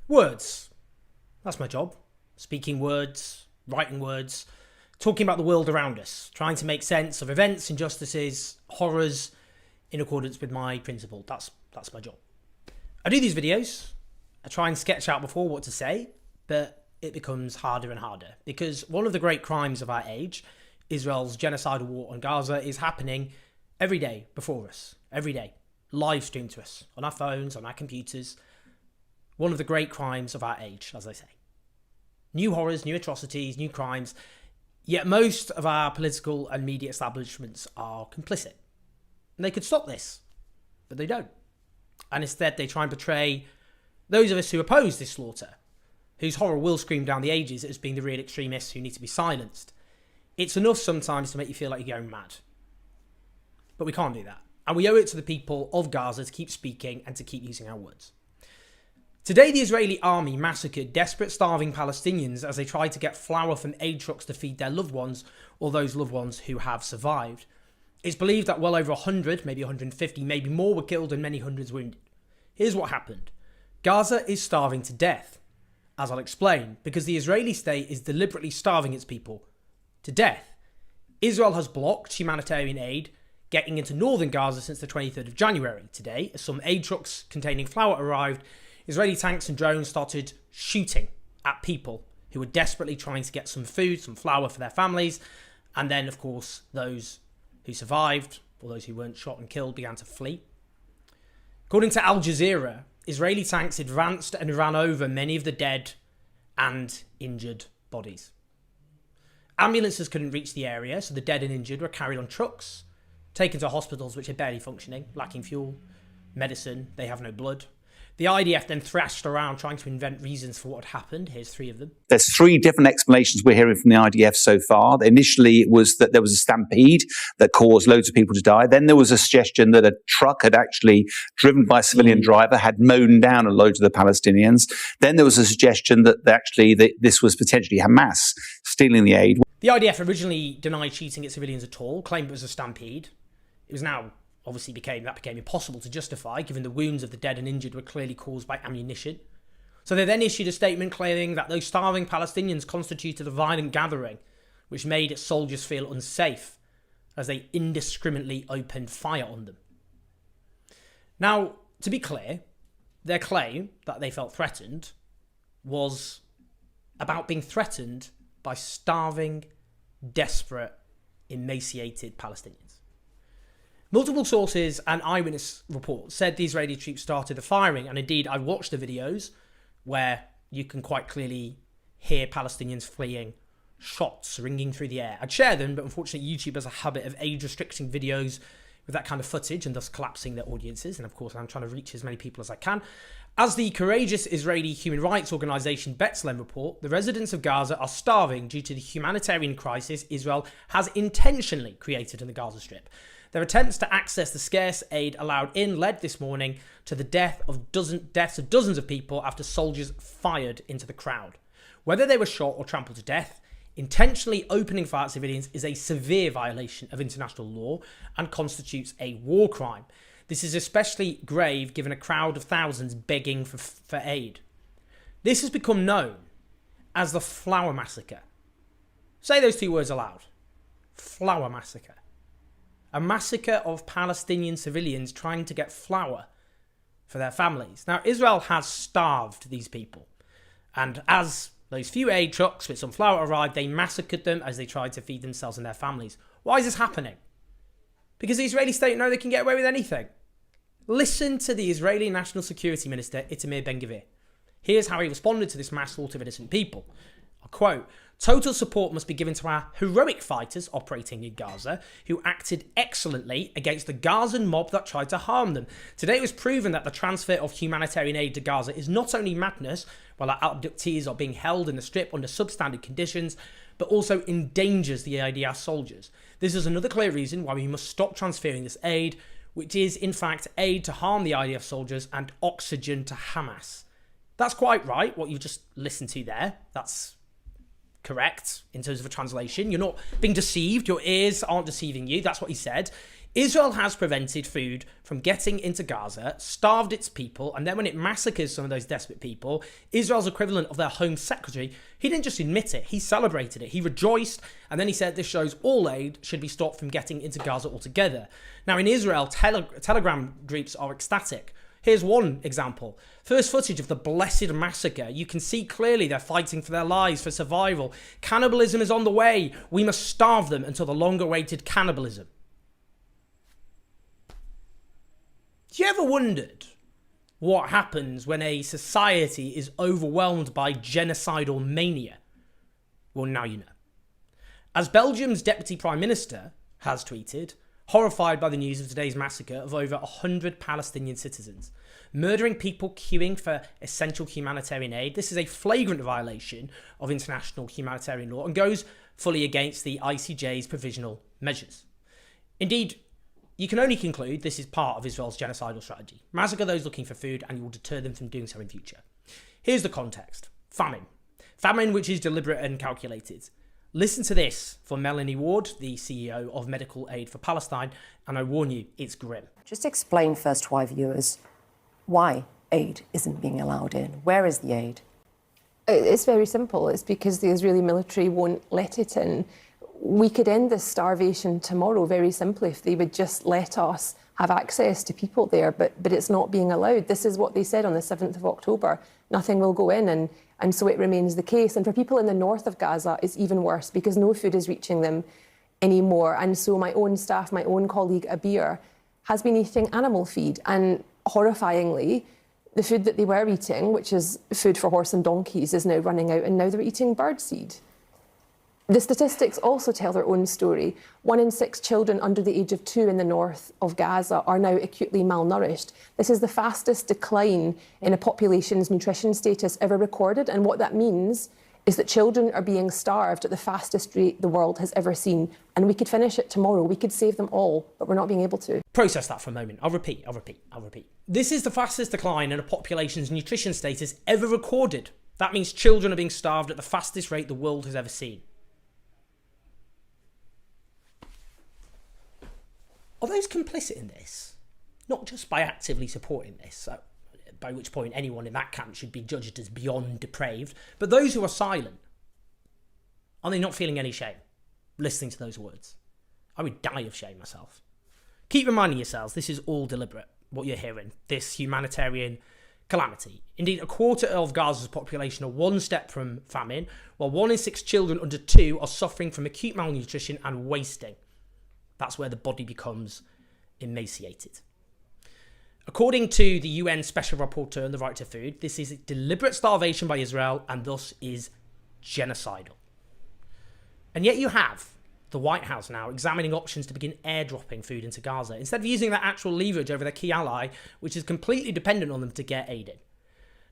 Words. That's my job. Speaking words, writing words, talking about the world around us, trying to make sense of events, injustices, horrors in accordance with my principle. That's my job. I do these videos. I try and sketch out before what to say, but it becomes harder and harder because one of the great crimes of our age, Israel's genocidal war on Gaza, is happening every day before us, every day, live streamed to us on our phones, on our computers. One of the great crimes of our age, as I say. New horrors, new atrocities, new crimes, yet most of our political and media establishments are complicit. And they could stop this, but they don't. And instead they try and portray those of us who oppose this slaughter, whose horror will scream down the ages as being the real extremists who need to be silenced. It's enough sometimes to make you feel like you're going mad. But we can't do that. And we owe it to the people of Gaza to keep speaking and to keep using our words. Today, the Israeli army massacred desperate, starving Palestinians as they tried to get flour from aid trucks to feed their loved ones, or those loved ones who have survived. It's believed that well over 100, maybe 150, maybe more were killed and many hundreds wounded. Here's what happened. Gaza is starving to death, as I'll explain, because the Israeli state is deliberately starving its people to death. Israel has blocked humanitarian aid getting into northern Gaza since the 23rd of January. Today, as some aid trucks containing flour arrived, Israeli tanks and drones started shooting at people who were desperately trying to get some food, some flour for their families. And then, of course, those who survived, or those who weren't shot and killed, began to flee. According to Al Jazeera, Israeli tanks advanced and ran over many of the dead and injured bodies. Ambulances couldn't reach the area, so the dead and injured were carried on trucks, taken to hospitals which are barely functioning, lacking fuel, medicine, they have no blood. The IDF then thrashed around trying to invent reasons for what had happened. Here's three of them. There's three different explanations we're hearing from the IDF so far. Initially, it was that there was a stampede that caused loads of people to die. Then there was a suggestion that a truck had actually, driven by a civilian driver, had mown down a load of the Palestinians. Then there was a suggestion that this was potentially Hamas stealing the aid. The IDF originally denied shooting at civilians at all, claimed it was a stampede. It was now obviously became impossible to justify, given the wounds of the dead and injured were clearly caused by ammunition. So they then issued a statement claiming that those starving Palestinians constituted a violent gathering, which made soldiers feel unsafe as they indiscriminately opened fire on them. Now, to be clear, their claim that they felt threatened was about being threatened by starving, desperate, emaciated Palestinians. Multiple sources and eyewitness reports said the Israeli troops started the firing, and indeed I watched the videos where you can quite clearly hear Palestinians fleeing, shots ringing through the air. I'd share them, but unfortunately YouTube has a habit of age-restricting videos with that kind of footage and thus collapsing their audiences, and of course I'm trying to reach as many people as I can. As the courageous Israeli human rights organisation B'Tselem report, the residents of Gaza are starving due to the humanitarian crisis Israel has intentionally created in the Gaza Strip. Their attempts to access the scarce aid allowed in led this morning to the deaths of dozens of people after soldiers fired into the crowd. Whether they were shot or trampled to death, intentionally opening fire at civilians is a severe violation of international law and constitutes a war crime. This is especially grave given a crowd of thousands begging for aid. This has become known as the Flour Massacre. Say those two words aloud. Flour Massacre. A massacre of Palestinian civilians trying to get flour for their families. Now, Israel has starved these people. And as those few aid trucks with some flour arrived, they massacred them as they tried to feed themselves and their families. Why is this happening? Because the Israeli state know they can get away with anything. Listen to the Israeli National Security Minister, Itamar Ben-Gvir. Here's how he responded to this mass slaughter of innocent people. I'll quote, "Total support must be given to our heroic fighters operating in Gaza who acted excellently against the Gazan mob that tried to harm them. Today it was proven that the transfer of humanitarian aid to Gaza is not only madness, while our abductees are being held in the strip under substandard conditions, but also endangers the IDF soldiers. This is another clear reason why we must stop transferring this aid, which is in fact aid to harm the IDF soldiers and oxygen to Hamas." That's quite right, what you just listened to there. That's correct in terms of a translation. You're not being deceived. Your ears aren't deceiving you. That's what he said. Israel has prevented food from getting into Gaza, starved its people, and then when it massacres some of those desperate people, Israel's equivalent of their Home Secretary, he didn't just admit it, he celebrated it, he rejoiced, and then he said this shows all aid should be stopped from getting into Gaza altogether. Now in Israel, Telegram groups are ecstatic. Here's one example. First footage of the blessed massacre. You can see clearly they're fighting for their lives, for survival. Cannibalism is on the way. We must starve them until the long-awaited cannibalism. Have you ever wondered what happens when a society is overwhelmed by genocidal mania? Well, now you know. As Belgium's Deputy Prime Minister has tweeted, horrified by the news of today's massacre of over 100 Palestinian citizens, murdering people queuing for essential humanitarian aid. This is a flagrant violation of international humanitarian law and goes fully against the ICJ's provisional measures. Indeed, you can only conclude this is part of Israel's genocidal strategy. Massacre those looking for food and you will deter them from doing so in future. Here's the context. Famine. Famine which is deliberate and calculated. Listen to this from Melanie Ward, the CEO of Medical Aid for Palestine, and I warn you, it's grim. Just explain first to our viewers why aid isn't being allowed in. Where is the aid? It's very simple. It's because the Israeli military won't let it in. We could end this starvation tomorrow very simply if they would just let us have access to people there, but it's not being allowed. This is what they said on the 7th of October. Nothing will go in, and so it remains the case. And for people in the north of Gaza, it's even worse because no food is reaching them anymore. And so my own staff, my own colleague Abir, has been eating animal feed. And horrifyingly, the food that they were eating, which is food for horse and donkeys, is now running out, and now they're eating birdseed. The statistics also tell their own story. 1 in 6 children under the age of 2 in the north of Gaza are now acutely malnourished. This is the fastest decline in a population's nutrition status ever recorded. And what that means is that children are being starved at the fastest rate the world has ever seen. And we could finish it tomorrow. We could save them all, but we're not being able to. Process that for a moment. I'll repeat. This is the fastest decline in a population's nutrition status ever recorded. That means children are being starved at the fastest rate the world has ever seen. Are those complicit in this? Not just by actively supporting this, by which point anyone in that camp should be judged as beyond depraved, but those who are silent, are they not feeling any shame listening to those words? I would die of shame myself. Keep reminding yourselves this is all deliberate, what you're hearing, this humanitarian calamity. Indeed, a quarter of Gaza's population are one step from famine, while 1 in 6 children under 2 are suffering from acute malnutrition and wasting. That's where the body becomes emaciated. According to the UN Special Rapporteur on the Right to Food, this is deliberate starvation by Israel and thus is genocidal. And yet you have the White House now examining options to begin airdropping food into Gaza, instead of using that actual leverage over their key ally, which is completely dependent on them to get aid in.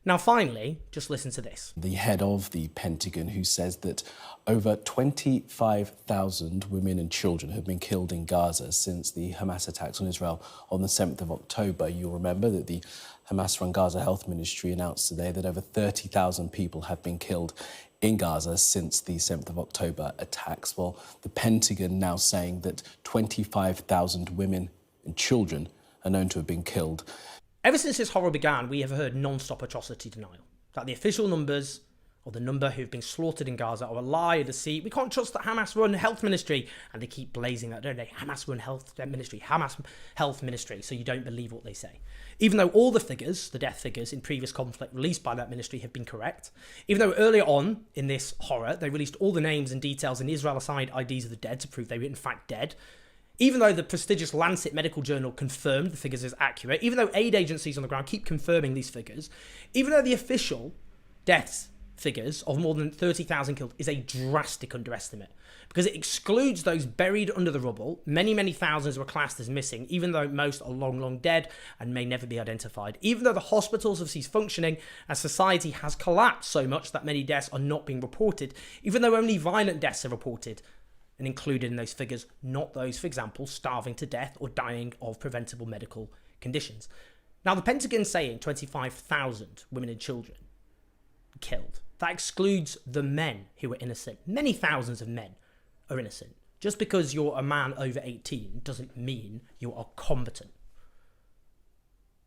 Now, finally, just listen to this. The head of the Pentagon, who says that over 25,000 women and children have been killed in Gaza since the Hamas attacks on Israel on the 7th of October. You'll remember that the Hamas-run Gaza Health Ministry announced today that over 30,000 people have been killed in Gaza since the 7th of October attacks. Well, the Pentagon now saying that 25,000 women and children are known to have been killed. Ever since this horror began, we have heard non-stop atrocity denial. That the official numbers, or the number who've been slaughtered in Gaza, are a lie, a deceit. We can't trust the Hamas-run health ministry. And they keep blazing that, don't they? Hamas-run health ministry, Hamas health ministry, so you don't believe what they say. Even though all the figures, the death figures in previous conflict released by that ministry have been correct. Even though earlier on in this horror, they released all the names and details and Israel-assigned IDs of the dead to prove they were in fact dead. Even though the prestigious Lancet medical journal confirmed the figures as accurate, even though aid agencies on the ground keep confirming these figures, even though the official deaths figures of more than 30,000 killed is a drastic underestimate, because it excludes those buried under the rubble. Many thousands were classed as missing, even though most are long dead and may never be identified. Even though the hospitals have ceased functioning and society has collapsed so much that many deaths are not being reported, even though only violent deaths are reported and included in those figures, not those, for example, starving to death or dying of preventable medical conditions. Now, the Pentagon saying 25,000 women and children killed. That excludes the men who were innocent. Many thousands of men are innocent. Just because you're a man over 18 doesn't mean you are competent.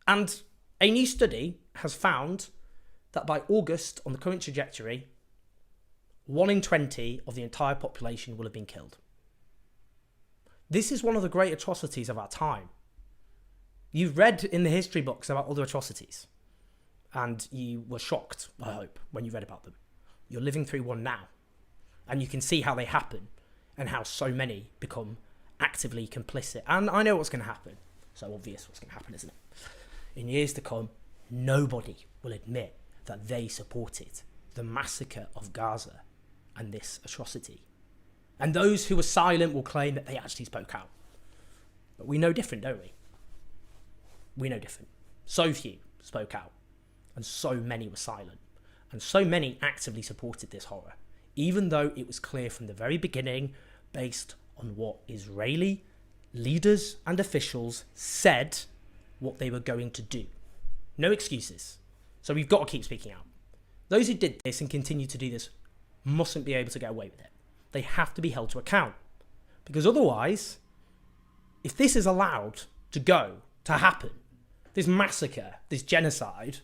And a new study has found that by August, on the current trajectory, 1 in 20 of the entire population will have been killed. This is one of the great atrocities of our time. You've read in the history books about other atrocities, and you were shocked, I hope, when you read about them. You're living through one now, and you can see how they happen and how so many become actively complicit. And I know what's going to happen. So obvious what's going to happen, isn't it? In years to come, nobody will admit that they supported the massacre of Gaza and this atrocity. And those who were silent will claim that they actually spoke out. But we know different, don't we? We know different. So few spoke out, and so many were silent, and so many actively supported this horror, even though it was clear from the very beginning, based on what Israeli leaders and officials said what they were going to do. No excuses. So we've got to keep speaking out. Those who did this and continue to do this mustn't be able to get away with it. They have to be held to account. Because otherwise, if this is allowed to happen, this massacre, this genocide,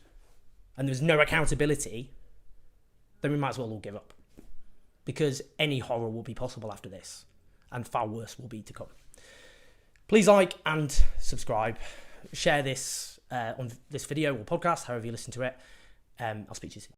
and there's no accountability, then we might as well all give up. Because any horror will be possible after this, and far worse will be to come. Please like and subscribe. Share this on this video or podcast, however you listen to it. I'll speak to you soon.